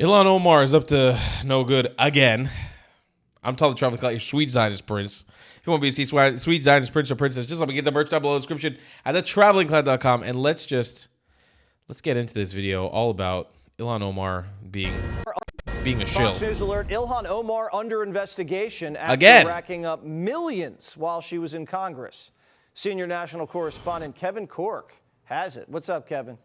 Ilhan Omar is up to no good again. I'm Tyler Travel Clout, your sweet Zionist prince. If you want to be a sweet Zionist prince or princess, just let me get the merch down below in the description at thetravelingcloud.com. And let's get into this video all about Ilhan Omar being a shill. Fox News alert, Ilhan Omar under investigation after Again. racking up millions while she was in Congress. Senior national correspondent Kevin Cork has it. What's up, Kevin?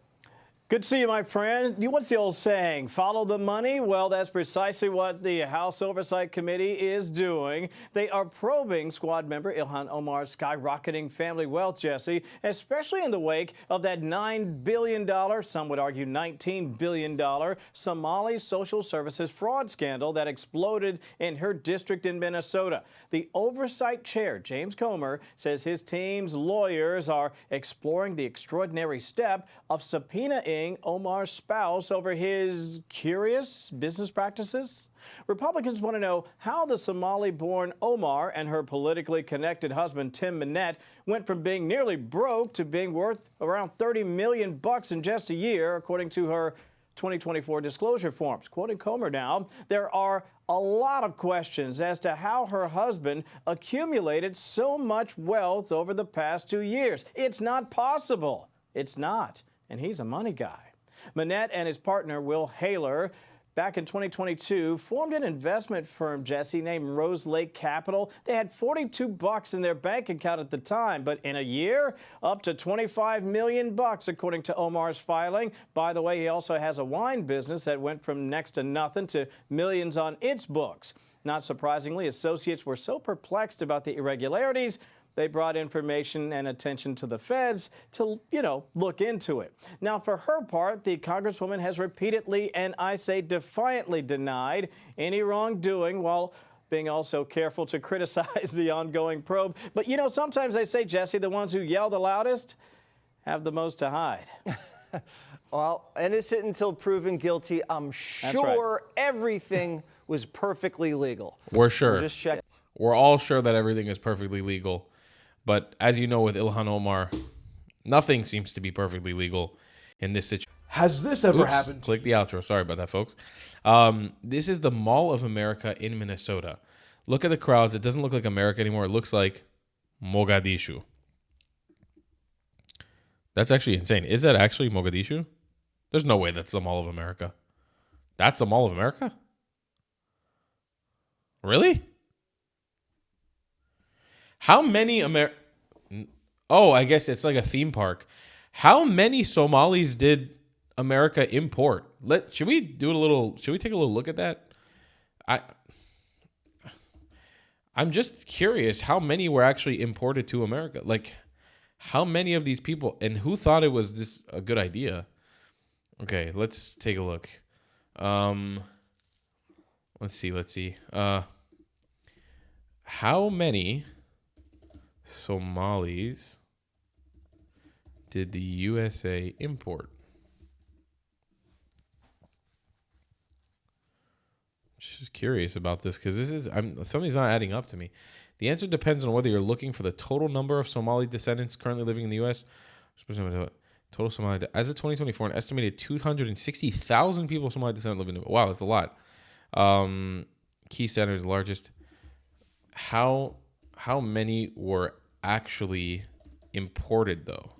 Good to see you, my friend. What's the old saying? Follow the money? Well, that's precisely what the House Oversight Committee is doing. They are probing squad member Ilhan Omar's skyrocketing family wealth, Jesse, especially in the wake of that $9 billion, some would argue $19 billion, Somali social services fraud scandal that exploded in her district in Minnesota. The Oversight Chair, James Comer, says his team's lawyers are exploring the extraordinary step of subpoenaing Omar's spouse over his curious business practices. Republicans want to know how the Somali-born Omar and her politically connected husband Tim Minette went from being nearly broke to being worth around $30 million in just a year, according to her 2024 disclosure forms. Quoting Comer now, there are a lot of questions as to how her husband accumulated so much wealth over the past 2 years. It's not possible. It's not. And he's a money guy. Minette and his partner, Will Haler, back in 2022, formed an investment firm, Jesse, named Rose Lake Capital. They had $42 in their bank account at the time, but in a year, up to $25 million, according to Omar's filing. By the way, he also has a wine business that went from next to nothing to millions on its books. Not surprisingly, associates were so perplexed about the irregularities, they brought information and attention to the feds to, look into it. Now, for her part, the Congresswoman has repeatedly, and I say defiantly, denied any wrongdoing while being also careful to criticize the ongoing probe. But, sometimes they say, Jesse, the ones who yell the loudest have the most to hide. Well, innocent until proven guilty. I'm sure everything was perfectly legal. We're sure. Just check. We're all sure that everything is perfectly legal. But as you know, with Ilhan Omar, nothing seems to be perfectly legal in this situation. Has this ever happened? Click the outro. Sorry about that, folks. This is the Mall of America in Minnesota. Look at the crowds. It doesn't look like America anymore. It looks like Mogadishu. That's actually insane. Is that actually Mogadishu? There's no way that's the Mall of America. That's the Mall of America? Really? How many Oh, I guess it's like a theme park. How many Somalis did America import? Should we take a little look at that? I'm just curious how many were actually imported to America. Like, how many of these people, and who thought it was this a good idea? Okay, let's take a look. Let's see. How many Somalis did the USA import? Just curious about this because something's not adding up to me. The answer depends on whether you're looking for the total number of Somali descendants currently living in the U.S. Total Somali. As of 2024, an estimated 260,000 people of Somali descent live in the U.S. Wow, that's a lot. Key centers, largest. How many were actually imported, though?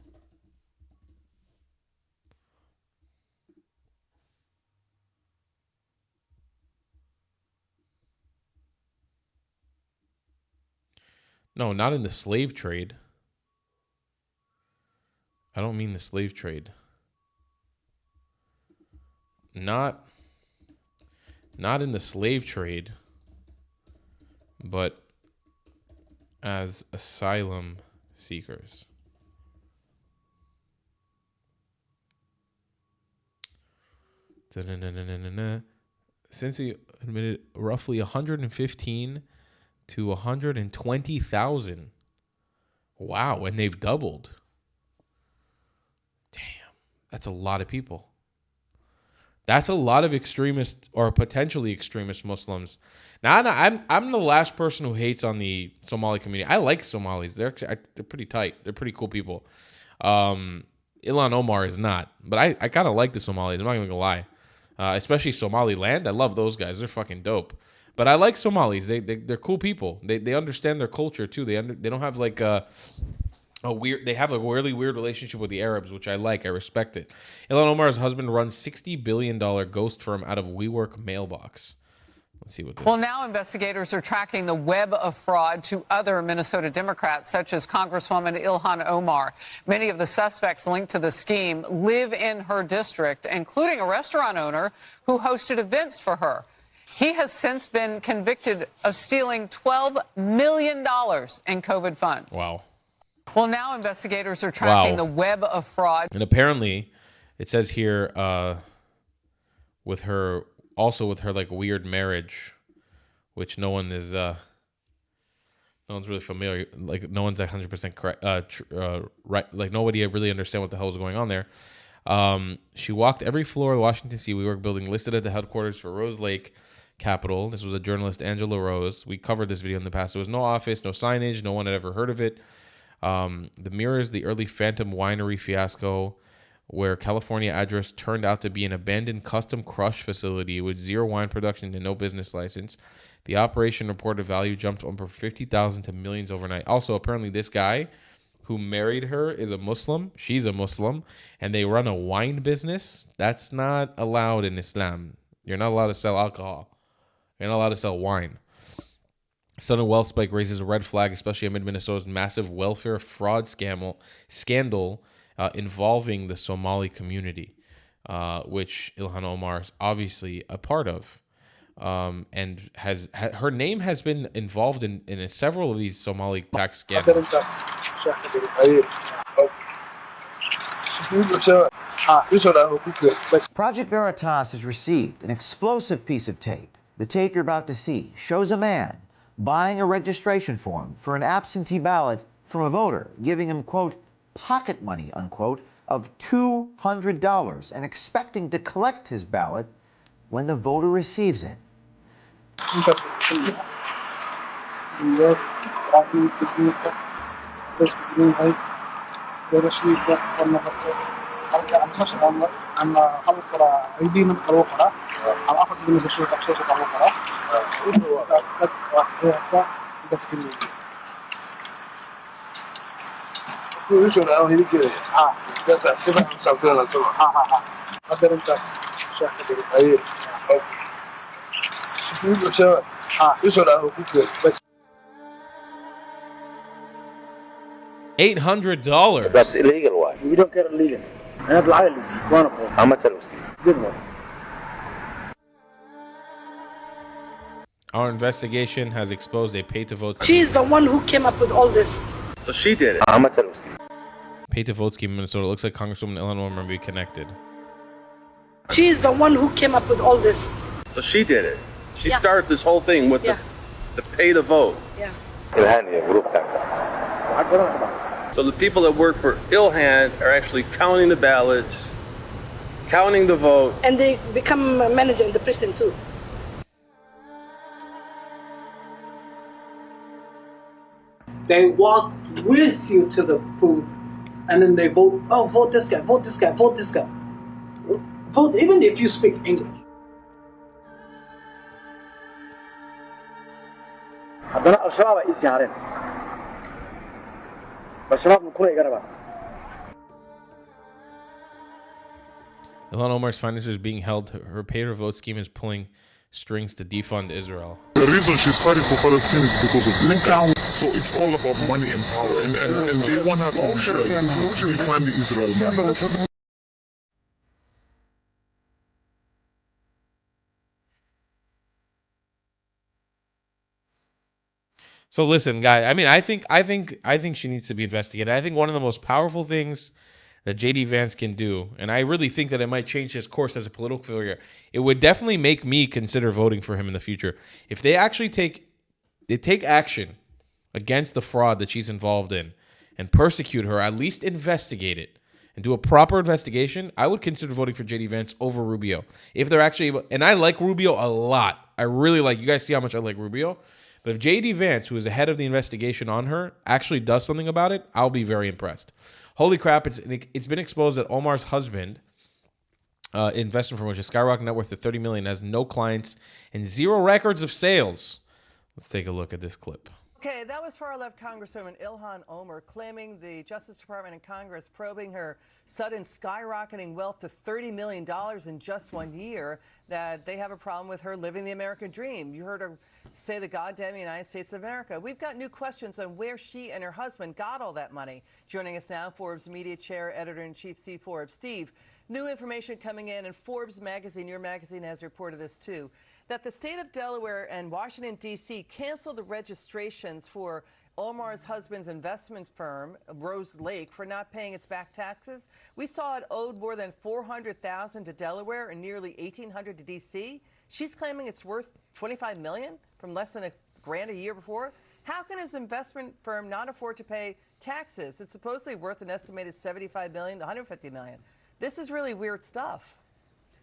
No, not in the slave trade. I don't mean the slave trade. Not in the slave trade, but as asylum seekers. Since he admitted roughly 115 to 120,000. Wow, and they've doubled. Damn, that's a lot of people. That's a lot of extremist or potentially extremist Muslims. Now, I'm the last person who hates on the Somali community. I like Somalis. They're pretty tight. They're pretty cool people. Ilhan Omar is not, but I kind of like the Somalis. I'm not even gonna lie. especially Somaliland. I love those guys. They're fucking dope. But I like Somalis. They're cool people. They understand their culture too. They don't have like a weird. They have a really weird relationship with the Arabs, which I like. I respect it. Ilhan Omar's husband runs $60 billion ghost firm out of WeWork mailbox. Let's see what this. Well, now investigators are tracking the web of fraud to other Minnesota Democrats, such as Congresswoman Ilhan Omar. Many of the suspects linked to the scheme live in her district, including a restaurant owner who hosted events for her. He has since been convicted of stealing $12 million in COVID funds. Wow. Well, now investigators are tracking the web of fraud. And apparently, it says here, with her like weird marriage, which no one is, no one's really familiar. Like no one's 100% correct, right. Like nobody really understand what the hell is going on there. She walked every floor of the Washington D.C. WeWork building listed at the headquarters for Rose Lake Capital. This was a journalist, Angela Rose. We covered this video in the past. There was no office, no signage. No one had ever heard of it. The mirrors the early Phantom Winery fiasco, where California address turned out to be an abandoned custom crush facility with zero wine production and no business license. The operation reported value jumped from $50,000 to millions overnight. Also, apparently this guy who married her is a Muslim. She's a Muslim, and they run a wine business. That's not allowed in Islam. You're not allowed to sell alcohol. You're not allowed to sell wine. Sudden wealth spike raises a red flag, especially amid Minnesota's massive welfare fraud scandal involving the Somali community, which Ilhan Omar is obviously a part of, and her name has been involved in several of these Somali tax scandals. Project Veritas has received an explosive piece of tape. The tape you're about to see shows a man buying a registration form for an absentee ballot from a voter, giving him, quote, pocket money, unquote, of $200 and expecting to collect his ballot when the voter receives it. $800. That's illegal. Why? We don't get illegal. أنا بالعقل وانا بقول. How much are you? Good one. Our investigation has exposed a pay-to-vote. She's the one who came up with all this. So she did it. How much are you? Pay-to-vote scheme in Minnesota. It looks like Congresswoman Ilhan Omar may be connected. She's the one who came up with all this. So she did it. She started this whole thing with the pay to vote. Yeah. So the people that work for Ilhan are actually counting the ballots, counting the vote. And they become a manager in the prison too. They walk with you to the booth, and then they vote. Oh, vote this guy, vote this guy, vote this guy. Vote even if you speak English. haddana al-shabaab ay isyaareen al-shabaab kuna iga rabaan. Ilhan Omar's finances being held. Her pay-to-vote scheme is pulling strings to defund Israel. The reason she's fighting for Palestine is because of this. So it's all about money and power, and they want her to defund Israel, man. So listen, guy. I mean, I think she needs to be investigated. I think one of the most powerful things that J.D. Vance can do, and I really think that it might change his course as a political figure. It would definitely make me consider voting for him in the future if they actually take action against the fraud that she's involved in and persecute her. At least investigate it and do a proper investigation. I would consider voting for J.D. Vance over Rubio if they're actually able. And I like Rubio a lot. I really like. You guys see how much I like Rubio. But if J.D. Vance, who is the head of the investigation on her, actually does something about it, I'll be very impressed. Holy crap, it's been exposed that Omar's husband investment firm, which is skyrocketing net worth of $30 million, has no clients and zero records of sales. Let's take a look at this clip. Okay, that was far-left Congresswoman Ilhan Omar claiming the Justice Department and Congress probing her sudden skyrocketing wealth to $30 million in just 1 year, that they have a problem with her living the American dream. You heard her say the goddamn United States of America. We've got new questions on where she and her husband got all that money. Joining us now, Forbes Media Chair, Editor-in-Chief Steve Forbes. Steve, new information coming in, and Forbes magazine, your magazine, has reported this too, that the state of Delaware and Washington, D.C. canceled the registrations for Omar's husband's investment firm, Rose Lake, for not paying its back taxes. We saw it owed more than $400,000 to Delaware and nearly $1,800 to D.C. She's claiming it's worth $25 million from less than $1,000 a year before. How can his investment firm not afford to pay taxes? It's supposedly worth an estimated $75 million to $150 million. This is really weird stuff.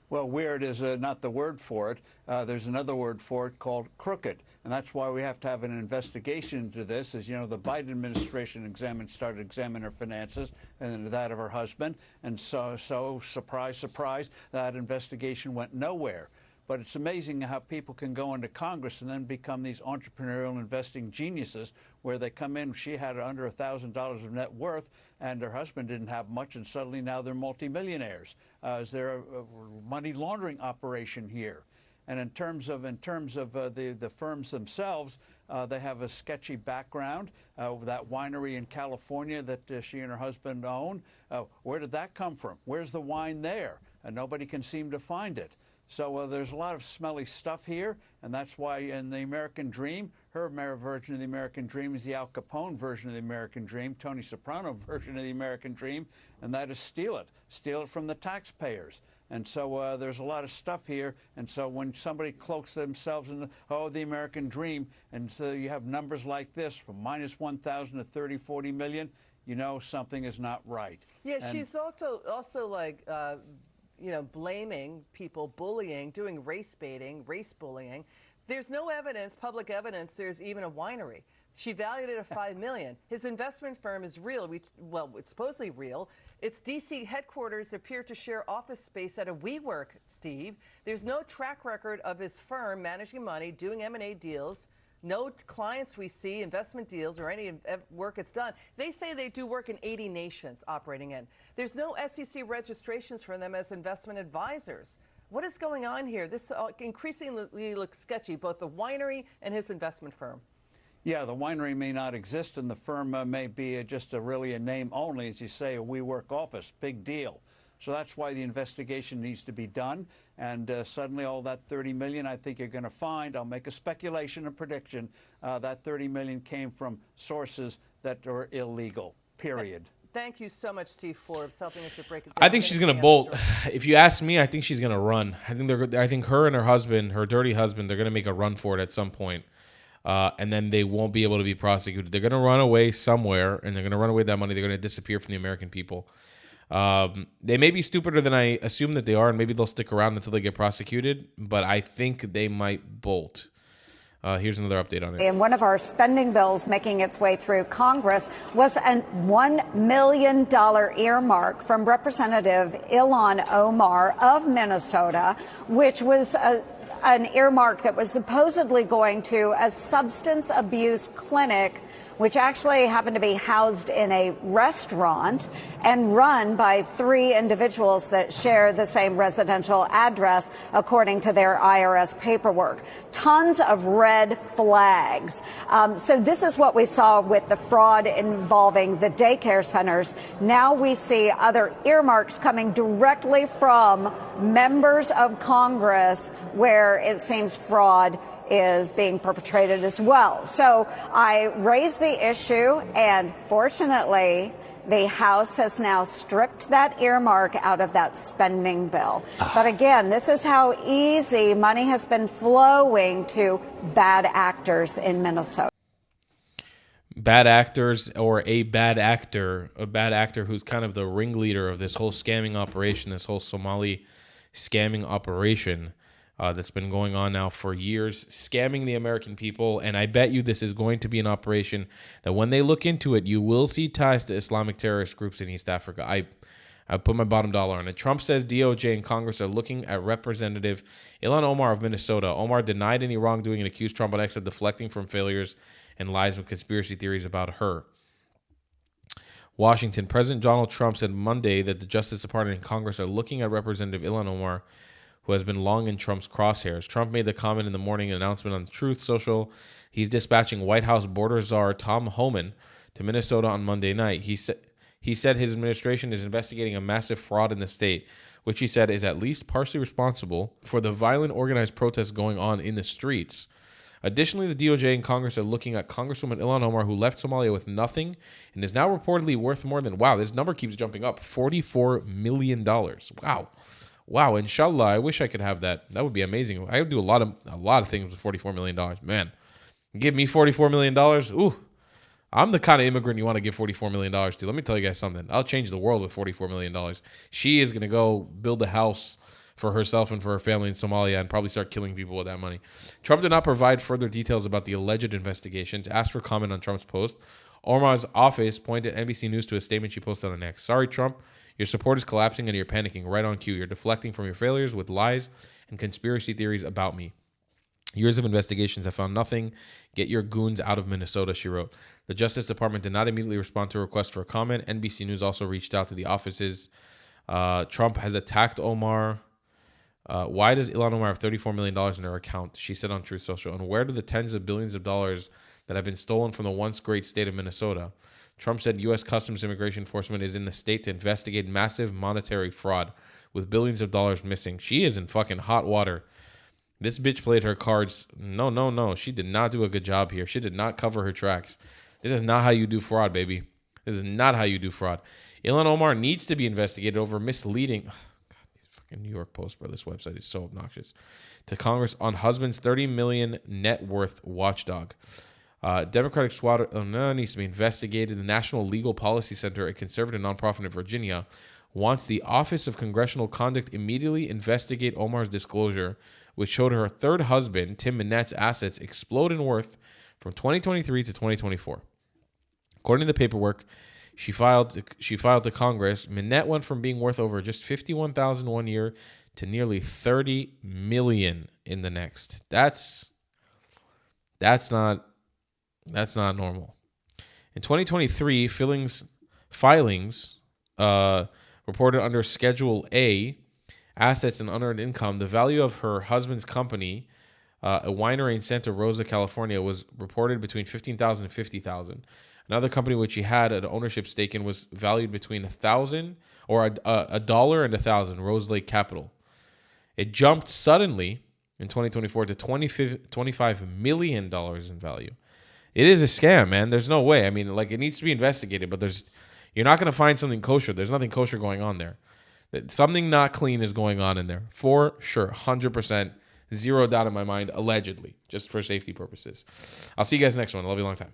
Well, weird is not the word for it. There's another word for it called crooked. And that's why we have to have an investigation into this. As you know, the Biden administration started examining her finances and that of her husband. And so surprise, surprise, that investigation went nowhere. But it's amazing how people can go into Congress and then become these entrepreneurial investing geniuses, where they come in, she had under $1,000 of net worth, and her husband didn't have much, and suddenly now they're multimillionaires. Is there a money laundering operation here? And in terms of the firms themselves, they have a sketchy background. That winery in California that she and her husband own, where did that come from? Where's the wine there? Nobody can seem to find it. So there's a lot of smelly stuff here, and that's why in the American Dream, her version of the American Dream is the Al Capone version of the American Dream, Tony Soprano version of the American Dream, and that is steal it from the taxpayers. And so there's a lot of stuff here, and so when somebody cloaks themselves in the American Dream, and so you have numbers like this, from minus 1,000 to 30, 40 million, you know something is not right. Yeah, and she's also like, blaming people, bullying, doing race baiting, race bullying. There's no evidence, public evidence, there's even a winery. She valued it at $5 million. His investment firm is real. It's supposedly real. Its D.C. headquarters appear to share office space at a WeWork, Steve. There's no track record of his firm managing money, doing M&A deals. No clients we see, investment deals, or any work it's done. They say they do work in 80 nations operating in. There's no SEC registrations for them as investment advisors. What is going on here? This increasingly looks sketchy, both the winery and his investment firm. Yeah, the winery may not exist, and the firm may be just really a name only, as you say, a WeWork office. Big deal. So that's why the investigation needs to be done. And suddenly all that $30 million, I think you're going to find, I'll make a speculation and prediction, that $30 million came from sources that are illegal, period. Thank you so much, Steve Forbes, helping us to break it down. I think she's going to bolt. If you ask me, I think she's going to run. I think her and her husband, her dirty husband, they're going to make a run for it at some point. And then they won't be able to be prosecuted. They're going to run away somewhere, and they're going to run away with that money. They're going to disappear from the American people. They may be stupider than I assume that they are, and maybe they'll stick around until they get prosecuted, but I think they might bolt. Here's another update on it. And one of our spending bills making its way through Congress was a $1 million earmark from Representative Ilhan Omar of Minnesota, which was an earmark that was supposedly going to a substance abuse clinic, which actually happened to be housed in a restaurant and run by 3 individuals that share the same residential address, according to their IRS paperwork. Tons of red flags. So this is what we saw with the fraud involving the daycare centers. Now we see other earmarks coming directly from members of Congress, where it seems fraud is being perpetrated as well. So I raised the issue, and fortunately, the House has now stripped that earmark out of that spending bill. But again, this is how easy money has been flowing to bad actors in Minnesota. Bad actors, or a bad actor who's kind of the ringleader of this whole scamming operation, this whole Somali scamming operation that's been going on now for years, scamming the American people. And I bet you this is going to be an operation that when they look into it, you will see ties to Islamic terrorist groups in East Africa. I put my bottom dollar on it. Trump says DOJ and Congress are looking at Representative Ilhan Omar of Minnesota. Omar denied any wrongdoing and accused Trump on X of deflecting from failures and lies with conspiracy theories about her. Washington. President Donald Trump said Monday that the Justice Department and Congress are looking at Representative Ilhan Omar, who has been long in Trump's crosshairs. Trump made the comment in the morning announcement on Truth Social. He's dispatching White House border czar Tom Homan to Minnesota on Monday night. He said his administration is investigating a massive fraud in the state, which he said is at least partially responsible for the violent organized protests going on in the streets. Additionally, the DOJ and Congress are looking at Congresswoman Ilhan Omar, who left Somalia with nothing and is now reportedly worth more than, wow, this number keeps jumping up, $44 million. Wow, inshallah, I wish I could have that. That would be amazing. I would do a lot of things with $44 million. Man, give me $44 million. Ooh, I'm the kind of immigrant you want to give $44 million to. Let me tell you guys something. I'll change the world with $44 million. She is going to go build a house for herself and for her family in Somalia and probably start killing people with that money. Trump did not provide further details about the alleged investigation. To ask for comment on Trump's post, Omar's office pointed NBC News to a statement she posted on X. Sorry, Trump. Your support is collapsing and you're panicking. Right on cue. You're deflecting from your failures with lies and conspiracy theories about me. Years of investigations have found nothing. Get your goons out of Minnesota, she wrote. The Justice Department did not immediately respond to a request for a comment. NBC News also reached out to the offices. Trump has attacked Omar. Why does Ilhan Omar have $34 million in her account? She said on Truth Social. And where do the tens of billions of dollars that have been stolen from the once great state of Minnesota? Trump said U.S. Customs Immigration Enforcement is in the state to investigate massive monetary fraud with billions of dollars missing. She is in fucking hot water. This bitch played her cards. No. She did not do a good job here. She did not cover her tracks. This is not how you do fraud, baby. This is not how you do fraud. Ilhan Omar needs to be investigated over misleading. God, these fucking New York Post, bro. This website is so obnoxious. To Congress on husband's $30 million net worth watchdog. Democratic squad needs to be investigated. The National Legal Policy Center, a conservative nonprofit in Virginia, wants the Office of Congressional Conduct immediately investigate Omar's disclosure, which showed her third husband, Tim Minette's assets explode in worth from 2023 to 2024. According to the paperwork she filed to Congress, Minette went from being worth over just $51,000 one year to nearly $30 million in the next. That's not normal. In 2023, filings reported under Schedule A, assets and unearned income, the value of her husband's company, a winery in Santa Rosa, California, was reported between $15,000 and $50,000. Another company which he had an ownership stake in was valued between $1,000 or $1 and $1,000, Rose Lake Capital. It jumped suddenly in 2024 to $25 million in value. It is a scam, man. There's no way. I mean, like, it needs to be investigated, but you're not going to find something kosher. There's nothing kosher going on there. Something not clean is going on in there. For sure. 100%. Zero doubt in my mind, allegedly, just for safety purposes. I'll see you guys next one. I love you a long time.